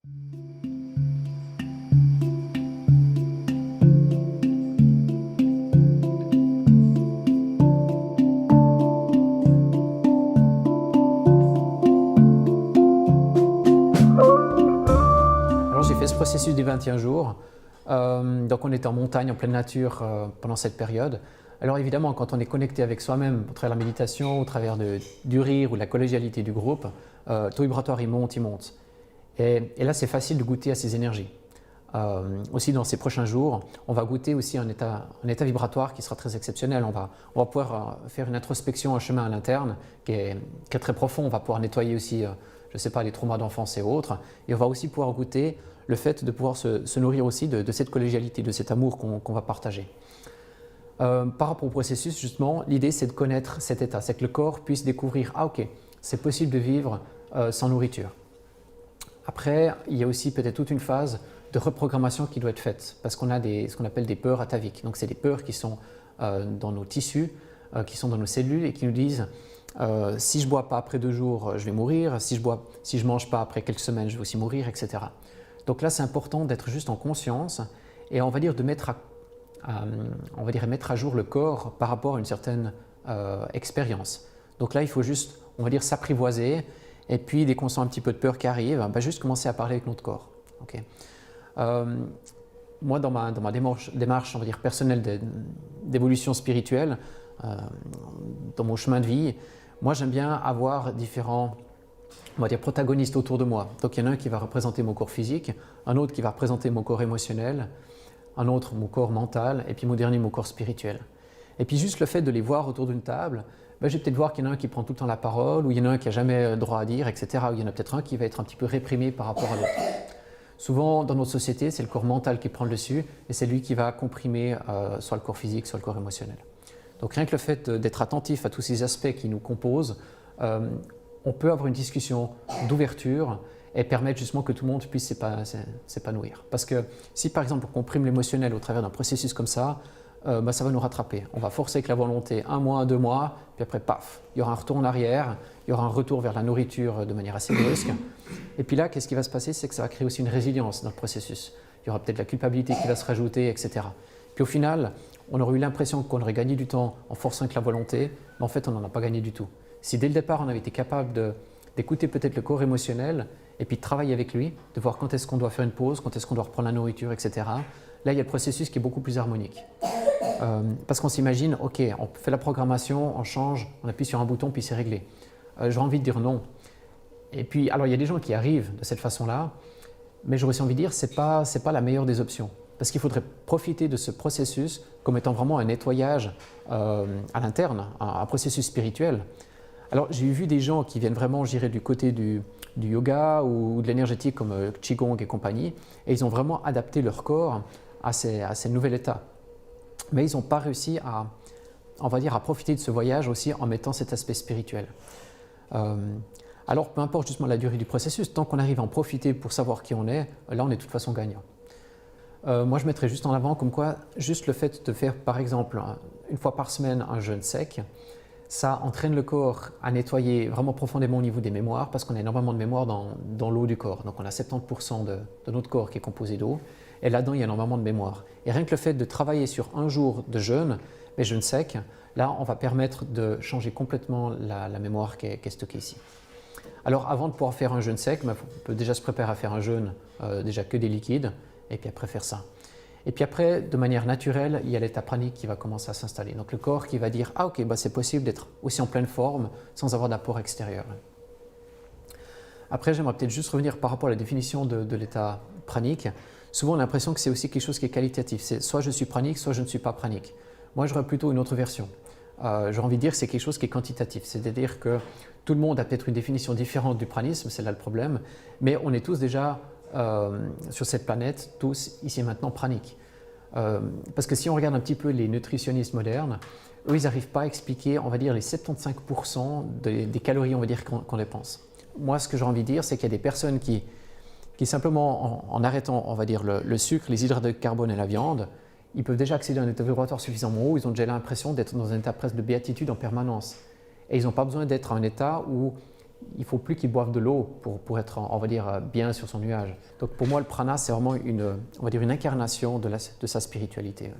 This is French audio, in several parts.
Alors j'ai fait ce processus des 21 jours. Donc on était en montagne, en pleine nature pendant cette période. Alors évidemment, quand on est connecté avec soi-même, au travers de la méditation, au travers du rire ou de la collégialité du groupe, le taux vibratoire il monte, il monte. Et là c'est facile de goûter à ces énergies. Aussi dans ces prochains jours, on va goûter aussi un état vibratoire qui sera très exceptionnel. On va pouvoir faire une introspection, un chemin à l'interne qui est très profond. On va pouvoir nettoyer aussi, je ne sais pas, les traumas d'enfance et autres. Et on va aussi pouvoir goûter le fait de pouvoir se nourrir aussi de cette collégialité, de cet amour qu'on va partager. Par rapport au processus, justement, l'idée c'est de connaître cet état, c'est que le corps puisse découvrir « Ah ok, c'est possible de vivre sans nourriture ». Après, il y a aussi peut-être toute une phase de reprogrammation qui doit être faite parce qu'on a ce qu'on appelle des peurs ataviques. Donc c'est des peurs qui sont dans nos tissus, qui sont dans nos cellules et qui nous disent si je ne bois pas après 2 jours, je vais mourir, si je ne mange pas après quelques semaines, je vais aussi mourir, etc. Donc là, c'est important d'être juste en conscience et on va dire de mettre à jour le corps par rapport à une certaine expérience. Donc là, il faut juste, on va dire, s'apprivoiser et puis dès qu'on sent un petit peu de peur qui arrive, juste commencer à parler avec notre corps. Okay. Moi, dans ma démarche, on va dire, personnelle d'évolution spirituelle, dans mon chemin de vie, moi j'aime bien avoir différents, on va dire, protagonistes autour de moi. Donc il y en a un qui va représenter mon corps physique, un autre qui va représenter mon corps émotionnel, un autre mon corps mental et puis mon dernier mon corps spirituel. Et puis juste le fait de les voir autour d'une table, je vais peut-être voir qu'il y en a un qui prend tout le temps la parole, ou il y en a un qui n'a jamais droit à dire, etc. Ou il y en a peut-être un qui va être un petit peu réprimé par rapport à l'autre. Souvent dans notre société, c'est le corps mental qui prend le dessus et c'est lui qui va comprimer soit le corps physique, soit le corps émotionnel. Donc rien que le fait d'être attentif à tous ces aspects qui nous composent, on peut avoir une discussion d'ouverture et permettre justement que tout le monde puisse s'épanouir. Parce que si par exemple on comprime l'émotionnel au travers d'un processus comme ça, ça va nous rattraper. On va forcer avec la volonté 1 mois, 2 mois, puis après paf, il y aura un retour en arrière, il y aura un retour vers la nourriture de manière assez brusque. Et puis là, qu'est-ce qui va se passer? C'est que ça va créer aussi une résilience dans le processus. Il y aura peut-être la culpabilité qui va se rajouter, etc. Puis au final, on aurait eu l'impression qu'on aurait gagné du temps en forçant avec la volonté, mais en fait on n'en a pas gagné du tout. Si dès le départ on avait été capable d'écouter peut-être le corps émotionnel et puis de travailler avec lui, de voir quand est-ce qu'on doit faire une pause, quand est-ce qu'on doit reprendre la nourriture, etc. Là, il y a le processus qui est beaucoup plus harmonique. Parce qu'on s'imagine, ok, on fait la programmation, on change, on appuie sur un bouton puis c'est réglé. J'aurais envie de dire non. Et puis, alors il y a des gens qui arrivent de cette façon-là, mais j'aurais aussi envie de dire c'est pas la meilleure des options. Parce qu'il faudrait profiter de ce processus comme étant vraiment un nettoyage à l'interne, un processus spirituel. Alors j'ai vu des gens qui viennent vraiment, j'irais, du côté du yoga ou de l'énergétique comme Qigong et compagnie, et ils ont vraiment adapté leur corps à ces nouvel état. Mais ils n'ont pas réussi on va dire, à profiter de ce voyage aussi en mettant cet aspect spirituel. Alors peu importe justement la durée du processus, tant qu'on arrive à en profiter pour savoir qui on est, là on est de toute façon gagnant. Moi je mettrais juste en avant comme quoi, juste le fait de faire par exemple 1 fois par semaine un jeûne sec, ça entraîne le corps à nettoyer vraiment profondément au niveau des mémoires parce qu'on a énormément de mémoire dans l'eau du corps. Donc on a 70% de notre corps qui est composé d'eau et là-dedans il y a énormément de mémoire. Et rien que le fait de travailler sur 1 jour de jeûne, mais jeûne sec, là on va permettre de changer complètement la mémoire qui est stockée ici. Alors avant de pouvoir faire un jeûne sec, on peut déjà se préparer à faire un jeûne déjà que des liquides et puis après faire ça. Et puis après, de manière naturelle, il y a l'état pranique qui va commencer à s'installer. Donc le corps qui va dire « Ah ok, c'est possible d'être aussi en pleine forme sans avoir d'apport extérieur ». Après, j'aimerais peut-être juste revenir par rapport à la définition de l'état pranique. Souvent, on a l'impression que c'est aussi quelque chose qui est qualitatif. C'est soit je suis pranique, soit je ne suis pas pranique. Moi, j'aurais plutôt une autre version. J'ai envie de dire que c'est quelque chose qui est quantitatif. C'est-à-dire que tout le monde a peut-être une définition différente du pranisme, c'est là le problème, mais on est tous déjà sur cette planète, tous ici et maintenant praniques. Parce que si on regarde un petit peu les nutritionnistes modernes, eux, ils n'arrivent pas à expliquer, on va dire, les 75% des calories, on va dire, qu'on dépense. Moi, ce que j'ai envie de dire, c'est qu'il y a des personnes qui simplement, en arrêtant, on va dire, le sucre, les hydrates de carbone et la viande, ils peuvent déjà accéder à un état vibratoire suffisamment haut, ils ont déjà l'impression d'être dans un état presque de béatitude en permanence. Et ils n'ont pas besoin d'être à un état où il ne faut plus qu'il boive de l'eau pour être, on va dire, bien sur son nuage. Donc pour moi, le prana, c'est vraiment on va dire une incarnation de sa spiritualité. Là,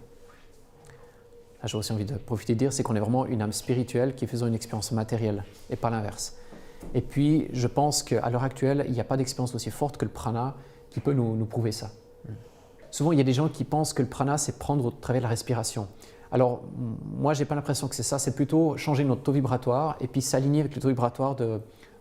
j'ai aussi envie de profiter de dire, c'est qu'on est vraiment une âme spirituelle qui faisant une expérience matérielle et pas l'inverse. Et puis, je pense qu'à l'heure actuelle, il n'y a pas d'expérience aussi forte que le prana qui peut nous prouver ça. Souvent, il y a des gens qui pensent que le prana, c'est prendre au travers de la respiration. Alors, moi, je n'ai pas l'impression que c'est ça, c'est plutôt changer notre taux vibratoire et puis s'aligner avec le taux vibratoire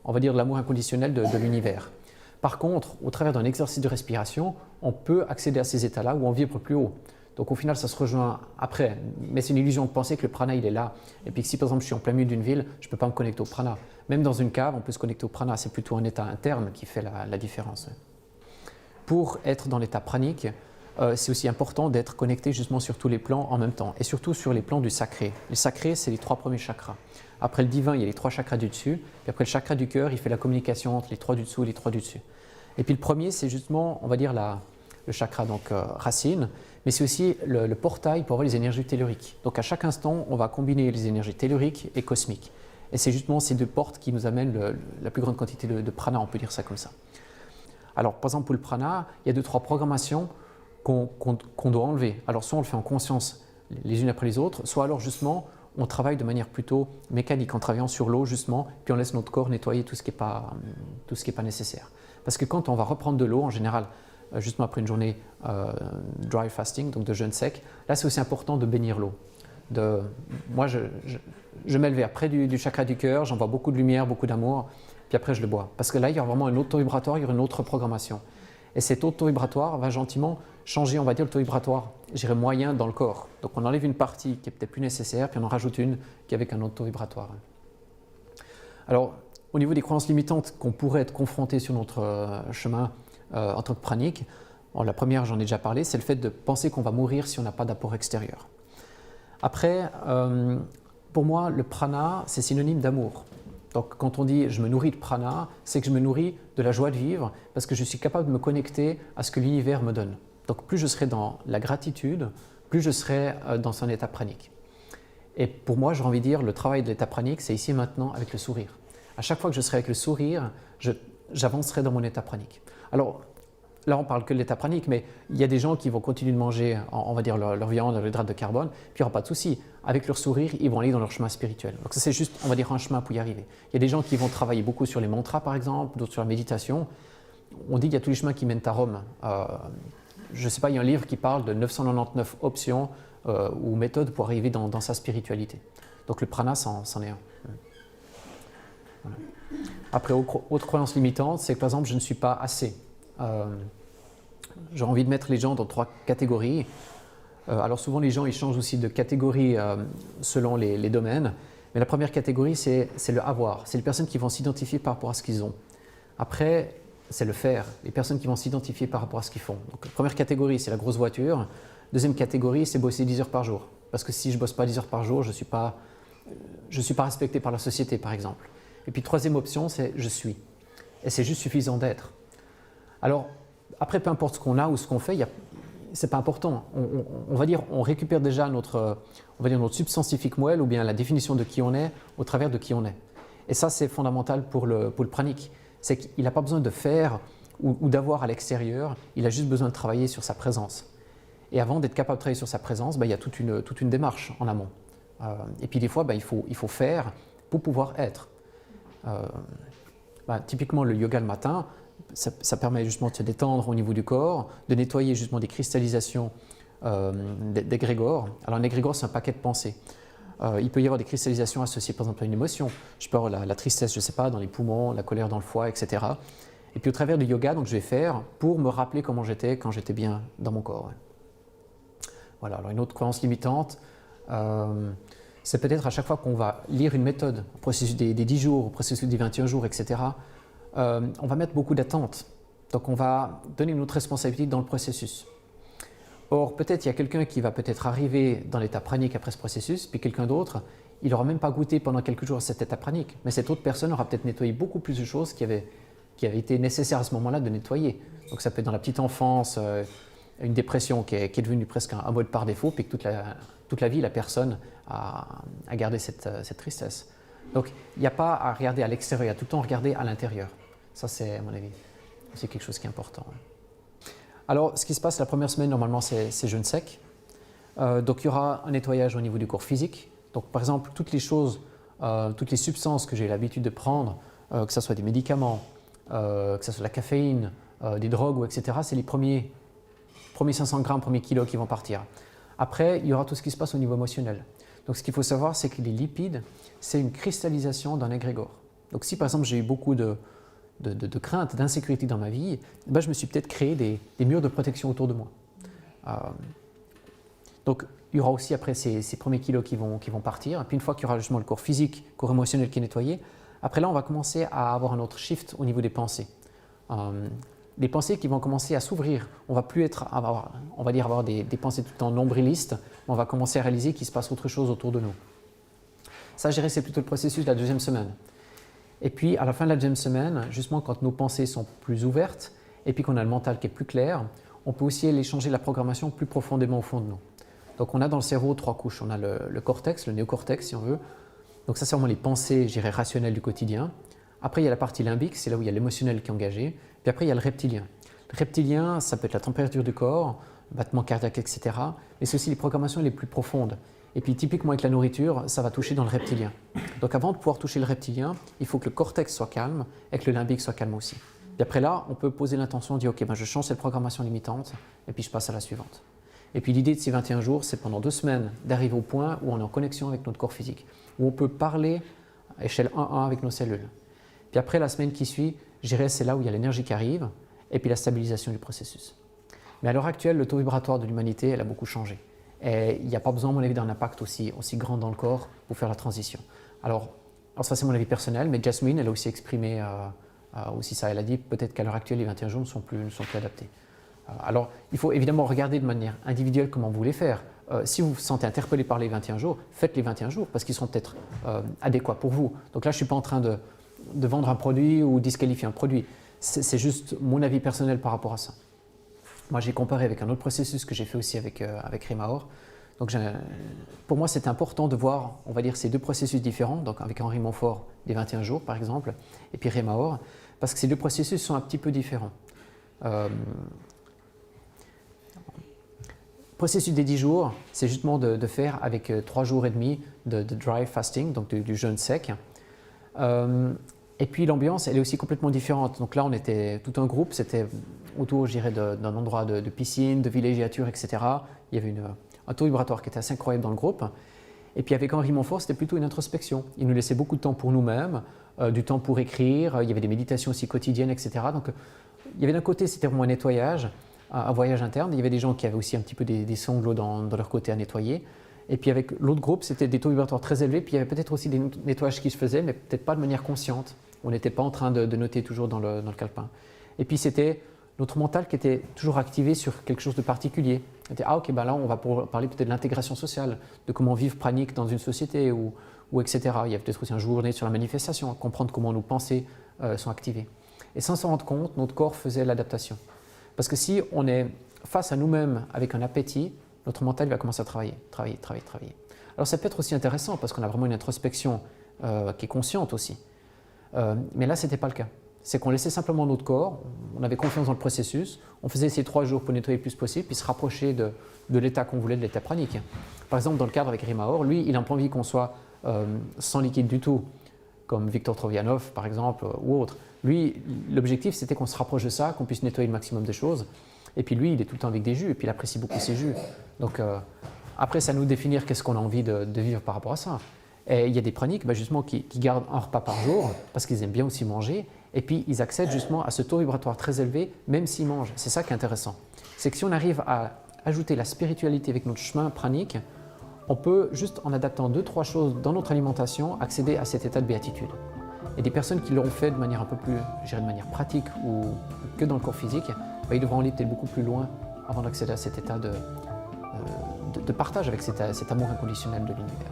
on va dire, de l'amour inconditionnel de l'univers. Par contre, au travers d'un exercice de respiration, on peut accéder à ces états-là où on vibre plus haut. Donc au final, ça se rejoint après. Mais c'est une illusion de penser que le prana, il est là. Et puis si par exemple je suis en plein milieu d'une ville, je ne peux pas me connecter au prana. Même dans une cave, on peut se connecter au prana. C'est plutôt un état interne qui fait la différence. Pour être dans l'état pranique, c'est aussi important d'être connecté justement sur tous les plans en même temps. Et surtout sur les plans du sacré. Le sacré, c'est les 3 premiers chakras. Après le divin, il y a les 3 chakras du dessus. Puis après le chakra du cœur, il fait la communication entre les 3 du dessous et les 3 du dessus. Et puis le premier, c'est justement, on va dire, le chakra donc, racine, mais c'est aussi le portail pour avoir les énergies telluriques. Donc à chaque instant, on va combiner les énergies telluriques et cosmiques. Et c'est justement ces 2 portes qui nous amènent la plus grande quantité de prana, on peut dire ça comme ça. Alors par exemple pour le prana, il y a 2-3 programmations qu'on doit enlever. Alors soit on le fait en conscience les unes après les autres, soit alors justement on travaille de manière plutôt mécanique en travaillant sur l'eau justement, puis on laisse notre corps nettoyer tout ce qui n'est pas nécessaire. Parce que quand on va reprendre de l'eau en général, justement après une journée dry fasting, donc de jeûne sec, là c'est aussi important de bénir l'eau. Moi je mets le verre près du chakra du cœur, j'envoie beaucoup de lumière, beaucoup d'amour, puis après je le bois. Parce que là il y a vraiment un autre taux vibratoire, il y aura une autre programmation. Et cet autre taux vibratoire va gentiment changer, on va dire, le taux vibratoire, je dirais moyen dans le corps. Donc on enlève une partie qui est peut-être plus nécessaire, puis on en rajoute une qui est avec un autre taux vibratoire. Alors, au niveau des croyances limitantes qu'on pourrait être confronté sur notre chemin en tant que pranique, la première, j'en ai déjà parlé, c'est le fait de penser qu'on va mourir si on n'a pas d'apport extérieur. Après, pour moi, le prana, c'est synonyme d'amour. Donc quand on dit « je me nourris de prana », c'est que je me nourris de la joie de vivre parce que je suis capable de me connecter à ce que l'univers me donne. Donc plus je serai dans la gratitude, plus je serai dans un état pranique. Et pour moi, j'ai envie de dire, le travail de l'état pranique, c'est ici et maintenant avec le sourire. À chaque fois que je serai avec le sourire, j'avancerai dans mon état pranique. Alors là, on parle que de l'état pranique, mais il y a des gens qui vont continuer de manger, on va dire, leur viande, leur hydrate de carbone, puis il n'y aura pas de souci. Avec leur sourire, ils vont aller dans leur chemin spirituel. Donc ça, c'est juste, on va dire, un chemin pour y arriver. Il y a des gens qui vont travailler beaucoup sur les mantras, par exemple, d'autres sur la méditation. On dit qu'il y a tous les chemins qui mènent à Rome. Je ne sais pas, il y a un livre qui parle de 999 options ou méthodes pour arriver dans sa spiritualité. Donc le prana, c'en est un. Voilà. Après, autre croyance limitante, c'est que par exemple, je ne suis pas assez. J'ai envie de mettre les gens dans 3 catégories. Alors souvent les gens ils changent aussi de catégorie selon les domaines, mais la première catégorie c'est le avoir, c'est les personnes qui vont s'identifier par rapport à ce qu'ils ont. Après c'est le faire, les personnes qui vont s'identifier par rapport à ce qu'ils font. Donc la première catégorie c'est la grosse voiture, deuxième catégorie c'est bosser 10 heures par jour, parce que si je ne bosse pas 10 heures par jour, je ne suis pas respecté par la société par exemple. Et puis troisième option c'est je suis, et c'est juste suffisant d'être. Alors après peu importe ce qu'on a ou ce qu'on fait, c'est pas important. On va dire, on récupère déjà notre substantifique moelle ou bien la définition de qui on est au travers de qui on est. Et ça, c'est fondamental pour le pranique. C'est qu'il n'a pas besoin de faire ou d'avoir à l'extérieur, il a juste besoin de travailler sur sa présence. Et avant d'être capable de travailler sur sa présence, il y a toute une démarche en amont. Et puis des fois, il faut faire pour pouvoir être. Typiquement, le yoga le matin, ça permet justement de se détendre au niveau du corps, de nettoyer justement des cristallisations d'égrégores. Alors un égrégore, c'est un paquet de pensées. Il peut y avoir des cristallisations associées par exemple à une émotion. Je peux avoir la tristesse, je ne sais pas, dans les poumons, la colère dans le foie, etc. Et puis au travers du yoga, donc, je vais faire pour me rappeler comment j'étais quand j'étais bien dans mon corps. Voilà, alors une autre croyance limitante, c'est peut-être à chaque fois qu'on va lire une méthode, au processus des 10 jours, au processus des 21 jours, etc., on va mettre beaucoup d'attentes. Donc on va donner une autre responsabilité dans le processus. Or, peut-être il y a quelqu'un qui va peut-être arriver dans l'état pranique après ce processus, puis quelqu'un d'autre, il n'aura même pas goûté pendant quelques jours à cet état pranique. Mais cette autre personne aura peut-être nettoyé beaucoup plus de choses qui avaient été nécessaires à ce moment-là de nettoyer. Donc ça peut être dans la petite enfance, une dépression qui est devenue presque un mode par défaut, puis que toute la vie, la personne a gardé cette tristesse. Donc il n'y a pas à regarder à l'extérieur, il y a tout le temps à regarder à l'intérieur. Ça c'est à mon avis, c'est quelque chose qui est important. Alors ce qui se passe la première semaine normalement c'est jeûne sec. Donc il y aura un nettoyage au niveau du corps physique. Donc par exemple toutes les choses, toutes les substances que j'ai l'habitude de prendre, que ce soit des médicaments, que ce soit de la caféine, des drogues, etc., c'est les premiers 500 grammes, premiers kilos qui vont partir. Après, il y aura tout ce qui se passe au niveau émotionnel. Donc ce qu'il faut savoir, c'est que les lipides, c'est une cristallisation d'un égrégore. Donc si par exemple j'ai eu beaucoup de crainte, d'insécurité dans ma vie, ben, je me suis peut-être créé des murs de protection autour de moi. Donc il y aura aussi après ces premiers kilos qui vont partir. Et puis une fois qu'il y aura justement le corps physique, le corps émotionnel qui est nettoyé, après là on va commencer à avoir un autre shift au niveau des pensées. Des pensées qui vont commencer à s'ouvrir. On va plus avoir des pensées tout le temps nombrilistes, mais on va commencer à réaliser qu'il se passe autre chose autour de nous. Ça, je dirais, c'est plutôt le processus de la deuxième semaine. Et puis, à la fin de la deuxième semaine, justement, quand nos pensées sont plus ouvertes et puis qu'on a le mental qui est plus clair, on peut aussi aller changer la programmation plus profondément au fond de nous. Donc, on a dans le cerveau 3 couches. On a le cortex, le néocortex, si on veut. Donc, ça, c'est vraiment les pensées, je dirais, rationnelles du quotidien. Après, il y a la partie limbique, c'est là où il y a l'émotionnel qui est engagé. Puis après, il y a le reptilien. Le reptilien, ça peut être la température du corps, battement cardiaque, etc. Mais c'est aussi les programmations les plus profondes. Et puis typiquement avec la nourriture, ça va toucher dans le reptilien. Donc avant de pouvoir toucher le reptilien, il faut que le cortex soit calme et que le limbique soit calme aussi. Et après là, on peut poser l'intention de dire « Ok, ben je change cette programmation limitante et puis je passe à la suivante ». Et puis l'idée de ces 21 jours, c'est pendant 2 semaines d'arriver au point où on est en connexion avec notre corps physique, où on peut parler à échelle 1-1 avec nos cellules. Puis après, la semaine qui suit, je dirais c'est là où il y a l'énergie qui arrive et puis la stabilisation du processus. Mais à l'heure actuelle, le taux vibratoire de l'humanité, elle a beaucoup changé. Et il n'y a pas besoin, à mon avis, d'un impact aussi grand dans le corps pour faire la transition. Alors ça, c'est mon avis personnel, mais Jasmine, elle a aussi exprimé aussi ça. Elle a dit peut-être qu'à l'heure actuelle, les 21 jours ne sont plus adaptés. Alors, il faut évidemment regarder de manière individuelle comment vous voulez faire. Si vous vous sentez interpellé par les 21 jours, faites les 21 jours parce qu'ils sont peut-être adéquats pour vous. Donc là, je ne suis pas en train de vendre un produit ou disqualifier un produit. C'est juste mon avis personnel par rapport à ça. Moi, j'ai comparé avec un autre processus que j'ai fait aussi avec Rémaor. Donc, pour moi, c'est important de voir, on va dire, ces 2 processus différents. Donc, avec Henri Montfort, des 21 jours, par exemple, et puis Rémaor, parce que ces 2 processus sont un petit peu différents. Le processus des 10 jours, c'est justement de faire avec 3 jours et demi de dry fasting, donc du jeûne sec. Et puis l'ambiance, elle est aussi complètement différente. Donc là, on était tout un groupe, c'était autour, je dirais, d'un endroit de piscine, de villégiature, etc. Il y avait un taux vibratoire qui était assez incroyable dans le groupe. Et puis avec Henri Montfort, c'était plutôt une introspection. Il nous laissait beaucoup de temps pour nous-mêmes, du temps pour écrire, il y avait des méditations aussi quotidiennes, etc. Donc il y avait d'un côté, c'était vraiment un nettoyage, un voyage interne. Il y avait des gens qui avaient aussi un petit peu des sanglots dans leur côté à nettoyer. Et puis avec l'autre groupe, c'était des taux vibratoires très élevés. Puis il y avait peut-être aussi des nettoyages qui se faisaient, mais peut-être pas de manière consciente. On n'était pas en train de noter toujours dans le calepin. Et puis c'était notre mental qui était toujours activé sur quelque chose de particulier. On était, ok, ben là on va parler peut-être de l'intégration sociale, de comment vivre pranique dans une société ou etc. Il y a peut-être aussi un journée sur la manifestation, comprendre comment nos pensées sont activées. Et sans s'en rendre compte, notre corps faisait l'adaptation. Parce que si on est face à nous-mêmes avec un appétit, notre mental va commencer à travailler. Alors ça peut être aussi intéressant parce qu'on a vraiment une introspection qui est consciente aussi. Mais là, ce n'était pas le cas. C'est qu'on laissait simplement notre corps, on avait confiance dans le processus, on faisait ces 3 jours pour nettoyer le plus possible, puis se rapprocher de l'état qu'on voulait, de l'état pranique. Par exemple, dans le cadre avec Rémaor, lui, il n'a pas envie qu'on soit sans liquide du tout, comme Viktor Trovianov, par exemple, ou autre. Lui, l'objectif, c'était qu'on se rapproche de ça, qu'on puisse nettoyer le maximum de choses. Et puis lui, il est tout le temps avec des jus, et puis il apprécie beaucoup ses jus. Donc après, c'est à nous de définir qu'est-ce qu'on a envie de vivre par rapport à ça. Et il y a des praniques justement qui gardent un repas par jour parce qu'ils aiment bien aussi manger et puis ils accèdent justement à ce taux vibratoire très élevé même s'ils mangent. C'est ça qui est intéressant. C'est que si on arrive à ajouter la spiritualité avec notre chemin pranique, on peut juste en adaptant 2-3 choses dans notre alimentation accéder à cet état de béatitude. Et des personnes qui l'auront fait de manière un peu plus, je dirais de manière pratique ou que dans le corps physique, ils devront aller peut-être beaucoup plus loin avant d'accéder à cet état de partage avec cet amour inconditionnel de l'univers.